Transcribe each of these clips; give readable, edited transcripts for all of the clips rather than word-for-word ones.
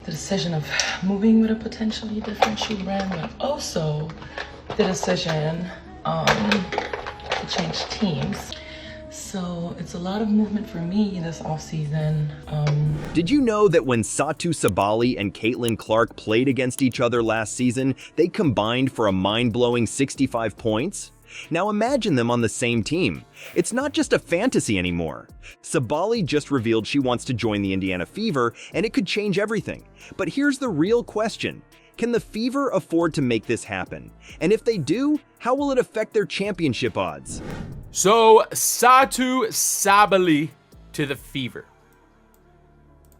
the decision of moving with a potentially different shoe brand, but also the decision to change teams. So it's a lot of movement for me this offseason. Did you know that when Satou Sabally and Clark played against each other last season, they combined for a mind-blowing 65 points? Now imagine them on the same team. It's not just a fantasy anymore. Sabally just revealed she wants to join the Indiana Fever, and it could change everything. But here's the real question. Can the Fever afford to make this happen? And if they do, how will it affect their championship odds? So, Satou Sabally to the Fever.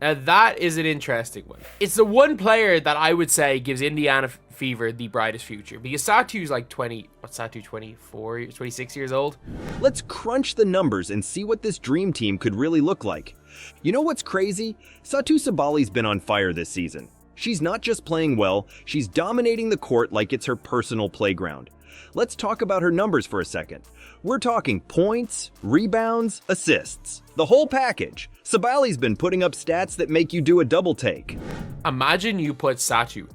Now that is an interesting one. It's the one player that I would say gives Indiana Fever the brightest future, because Satou's like 24, 26 years old. Let's crunch the numbers and see what this dream team could really look like. You know what's crazy? Satou Sabally's been on fire this season. She's not just playing well, she's dominating the court like it's her personal playground. Let's talk about her numbers for a second. We're talking points, rebounds, assists, the whole package. Sabally's been putting up stats that make you do a double take. Imagine you put Satou,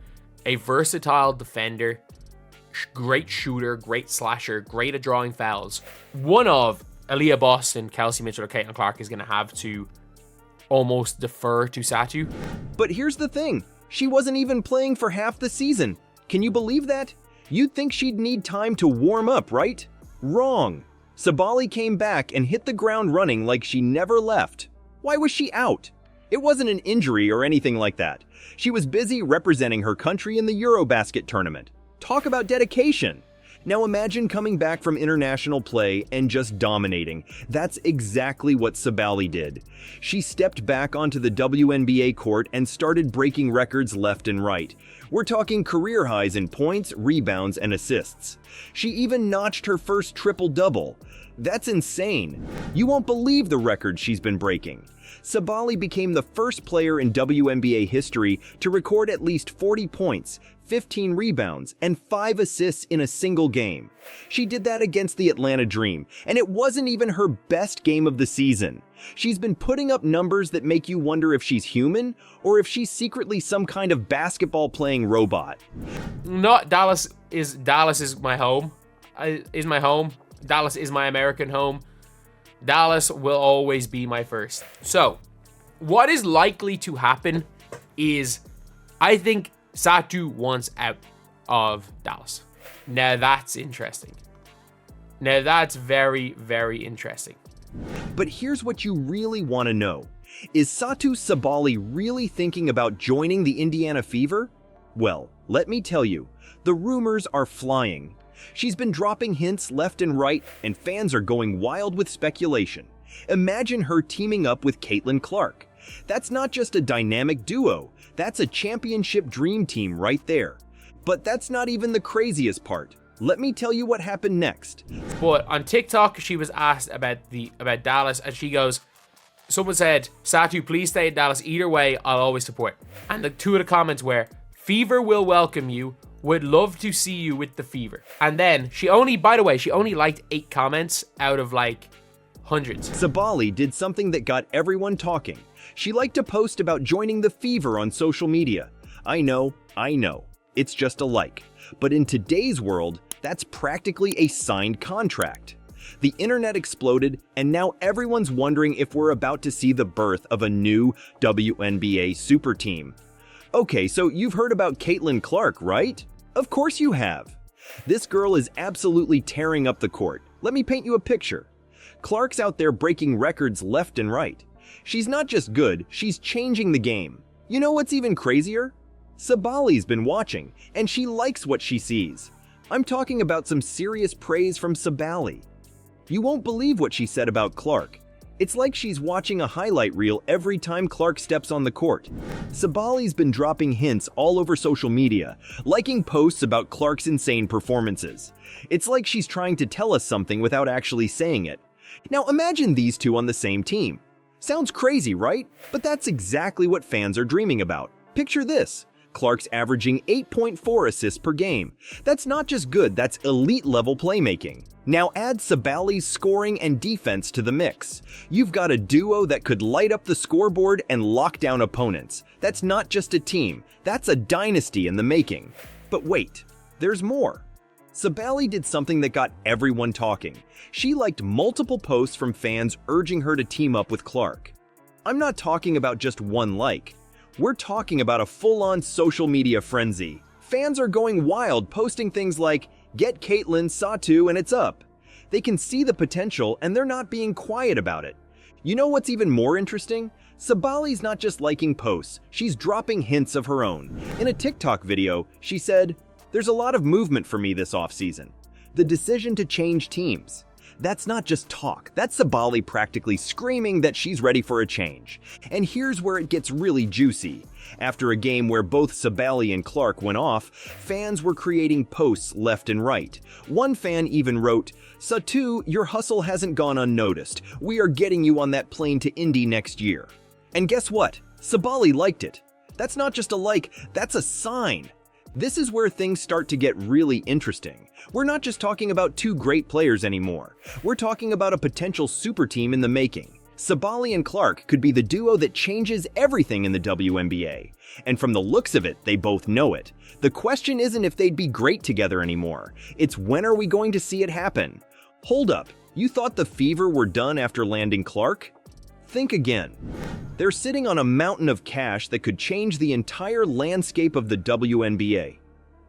a versatile defender, great shooter, great slasher, great at drawing fouls. One of Aaliyah Boston, Kelsey Mitchell, or Caitlin Clark is going to have to almost defer to Satou. But here's the thing. She wasn't even playing for half the season. Can you believe that? You'd think she'd need time to warm up, right? Wrong. Sabally came back and hit the ground running like she never left. Why was she out? It wasn't an injury or anything like that. She was busy representing her country in the Eurobasket tournament. Talk about dedication. Now imagine coming back from international play and just dominating. That's exactly what Sabally did. She stepped back onto the WNBA court and started breaking records left and right. We're talking career highs in points, rebounds, and assists. She even notched her first triple-double. That's insane. You won't believe the records she's been breaking. Sabally became the first player in WNBA history to record at least 40 points, 15 rebounds, and 5 assists in a single game. She did that against the Atlanta Dream, and it wasn't even her best game of the season. She's been putting up numbers that make you wonder if she's human or if she's secretly some kind of basketball-playing robot. Not Dallas is my home. Is my home. Dallas is my American home. Dallas will always be my first. So, what is likely to happen is, I think Satou wants out of Dallas. Now that's interesting. Now that's very, very interesting. But here's what you really want to know. Is Satou Sabally really thinking about joining the Indiana Fever? Well, let me tell you, the rumors are flying. She's been dropping hints left and right, and fans are going wild with speculation. Imagine her teaming up with Caitlin Clark. That's not just a dynamic duo, that's a championship dream team right there. But that's not even the craziest part. Let me tell you what happened next. But on TikTok, she was asked about Dallas, and she goes, someone said, Satou, please stay in Dallas. Either way, I'll always support. And the two of the comments were, Fever will welcome you. Would love to see you with the Fever. And then she only liked 8 comments out of like hundreds. Sabally did something that got everyone talking. She liked to post about joining the Fever on social media. I know. It's just a like. But in today's world, that's practically a signed contract. The internet exploded, and now everyone's wondering if we're about to see the birth of a new WNBA super team. Okay, so you've heard about Caitlin Clark, right? Of course you have. This girl is absolutely tearing up the court. Let me paint you a picture. Clark's out there breaking records left and right. She's not just good, she's changing the game. You know what's even crazier? Sabally's been watching, and she likes what she sees. I'm talking about some serious praise from Sabally. You won't believe what she said about Clark. It's like she's watching a highlight reel every time Clark steps on the court. Sabally's been dropping hints all over social media, liking posts about Clark's insane performances. It's like she's trying to tell us something without actually saying it. Now imagine these two on the same team. Sounds crazy, right? But that's exactly what fans are dreaming about. Picture this. Clark's averaging 8.4 assists per game. That's not just good, that's elite-level playmaking. Now add Sabally's scoring and defense to the mix. You've got a duo that could light up the scoreboard and lock down opponents. That's not just a team, that's a dynasty in the making. But wait, there's more. Sabally did something that got everyone talking. She liked multiple posts from fans urging her to team up with Clark. I'm not talking about just one like. We're talking about a full-on social media frenzy. Fans are going wild, posting things like, "Get Caitlyn, Satou, and it's up." They can see the potential and they're not being quiet about it. You know what's even more interesting? Sabally's not just liking posts, she's dropping hints of her own. In a TikTok video, she said, "There's a lot of movement for me this offseason. The decision to change teams." That's not just talk, that's Sabally practically screaming that she's ready for a change. And here's where it gets really juicy. After a game where both Sabally and Clark went off, fans were creating posts left and right. One fan even wrote, "Satou, your hustle hasn't gone unnoticed. We are getting you on that plane to Indy next year." And guess what? Sabally liked it. That's not just a like, that's a sign. This is where things start to get really interesting. We're not just talking about two great players anymore. We're talking about a potential super team in the making. Sabally and Clark could be the duo that changes everything in the WNBA. And from the looks of it, they both know it. The question isn't if they'd be great together anymore. It's when are we going to see it happen? Hold up, you thought the Fever were done after landing Clark? Think again. They're sitting on a mountain of cash that could change the entire landscape of the WNBA.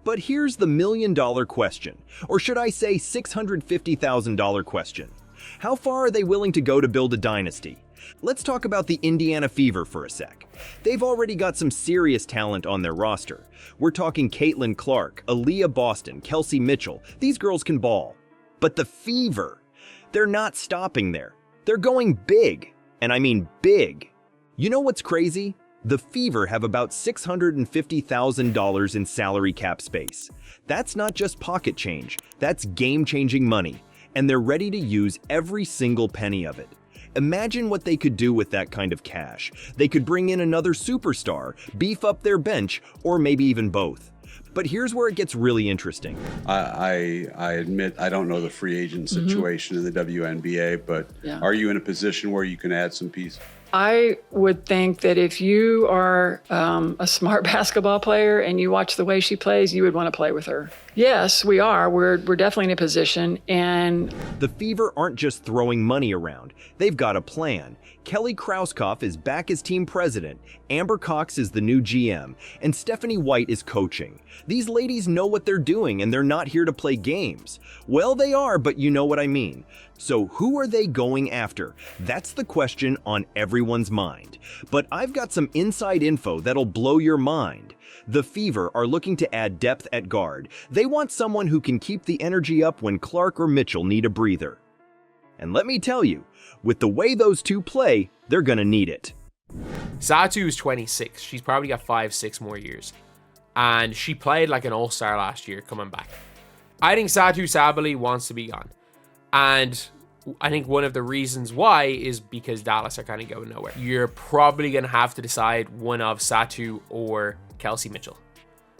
But here's the million-dollar question, or should I say $650,000 question. How far are they willing to go to build a dynasty? Let's talk about the Indiana Fever for a sec. They've already got some serious talent on their roster. We're talking Caitlyn Clark, Aaliyah Boston, Kelsey Mitchell. These girls can ball. But the Fever, they're not stopping there. They're going big. And I mean big. You know what's crazy? The Fever have about $650,000 in salary cap space. That's not just pocket change, that's game-changing money, and they're ready to use every single penny of it. Imagine what they could do with that kind of cash. They could bring in another superstar, beef up their bench, or maybe even both. But here's where it gets really interesting. I admit I don't know the free agent situation in the WNBA, but are you in a position where you can add some pieces? I would think that if you are a smart basketball player and you watch the way she plays, you would want to play with her. Yes, we are. We're definitely in a position. And the Fever aren't just throwing money around. They've got a plan. Kelly Krauskopf is back as team president, Amber Cox is the new GM, and Stephanie White is coaching. These ladies know what they're doing and they're not here to play games. Well, they are, but you know what I mean. So who are they going after? That's the question on everyone's mind. But I've got some inside info that'll blow your mind. The Fever are looking to add depth at guard. They want someone who can keep the energy up when Clark or Mitchell need a breather. And let me tell you, with the way those two play, they're gonna need it. Satou's 26. She's probably got 5-6 more years. And she played like an all-star last year coming back. I think Satou Sabally wants to be gone. And I think one of the reasons why is because Dallas are kind of going nowhere. You're probably going to have to decide one of Satou or Kelsey Mitchell.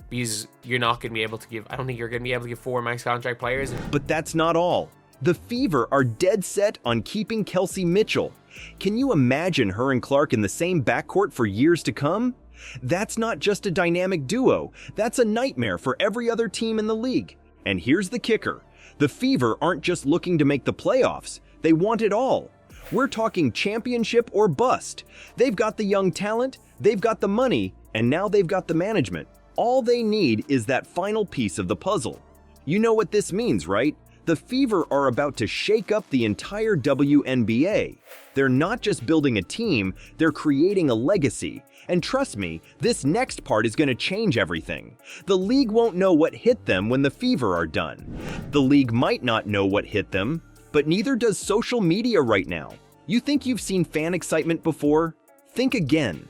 Because you're not going to be able to give, I don't think you're going to be able to give 4 max contract players. But that's not all. The Fever are dead set on keeping Kelsey Mitchell. Can you imagine her and Clark in the same backcourt for years to come? That's not just a dynamic duo, that's a nightmare for every other team in the league. And here's the kicker. The Fever aren't just looking to make the playoffs, they want it all. We're talking championship or bust. They've got the young talent, they've got the money, and now they've got the management. All they need is that final piece of the puzzle. You know what this means, right? The Fever are about to shake up the entire WNBA. They're not just building a team, they're creating a legacy. And trust me, this next part is going to change everything. The league won't know what hit them when the Fever are done. The league might not know what hit them, but neither does social media right now. You think you've seen fan excitement before? Think again.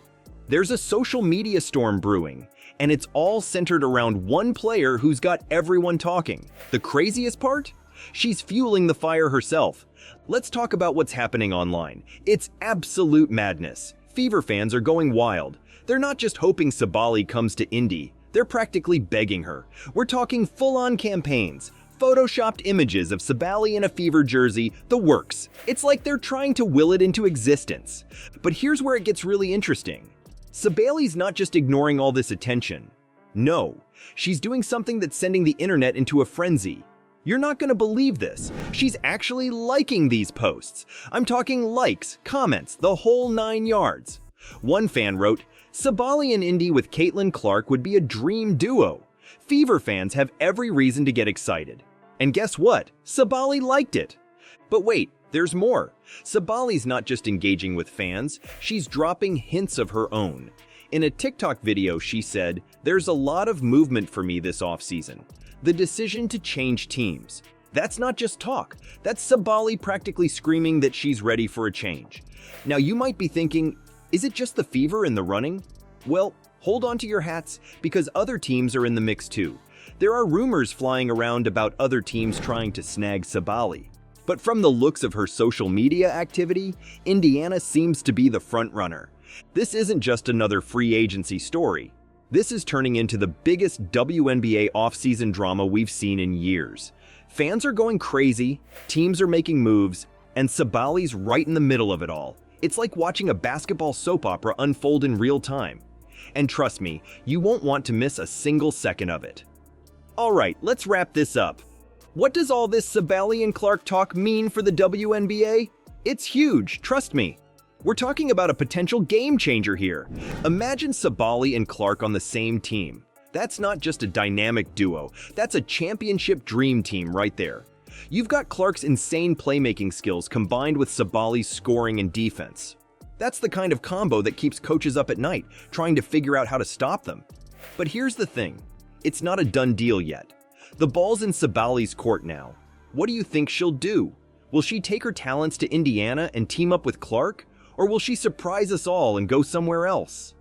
There's a social media storm brewing, and it's all centered around one player who's got everyone talking. The craziest part? She's fueling the fire herself. Let's talk about what's happening online. It's absolute madness. Fever fans are going wild. They're not just hoping Sabally comes to Indy, they're practically begging her. We're talking full-on campaigns, photoshopped images of Sabally in a Fever jersey, the works. It's like they're trying to will it into existence. But here's where it gets really interesting. Sabally's not just ignoring all this attention. No, she's doing something that's sending the internet into a frenzy. You're not going to believe this. She's actually liking these posts. I'm talking likes, comments, the whole 9 yards. One fan wrote, "Sabally and Indy with Caitlin Clark would be a dream duo. Fever fans have every reason to get excited." And guess what? Sabally liked it. But wait, there's more. Sabally's not just engaging with fans, she's dropping hints of her own. In a TikTok video, she said, "There's a lot of movement for me this offseason. The decision to change teams." That's not just talk. That's Sabally practically screaming that she's ready for a change. Now you might be thinking, is it just the Fever in the running? Well, hold on to your hats because other teams are in the mix too. There are rumors flying around about other teams trying to snag Sabally. But from the looks of her social media activity, Indiana seems to be the front runner. This isn't just another free agency story. This is turning into the biggest WNBA offseason drama we've seen in years. Fans are going crazy, teams are making moves, and Sabally's right in the middle of it all. It's like watching a basketball soap opera unfold in real time. And trust me, you won't want to miss a single second of it. Alright, let's wrap this up. What does all this Sabally and Clark talk mean for the WNBA? It's huge, trust me. We're talking about a potential game changer here. Imagine Sabally and Clark on the same team. That's not just a dynamic duo, that's a championship dream team right there. You've got Clark's insane playmaking skills combined with Sabally's scoring and defense. That's the kind of combo that keeps coaches up at night, trying to figure out how to stop them. But here's the thing, it's not a done deal yet. The ball's in Sabally's court now. What do you think she'll do? Will she take her talents to Indiana and team up with Clark? Or will she surprise us all and go somewhere else?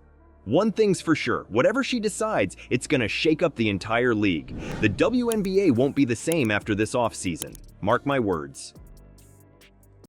One thing's for sure, whatever she decides, it's gonna shake up the entire league. The WNBA won't be the same after this offseason. Mark my words.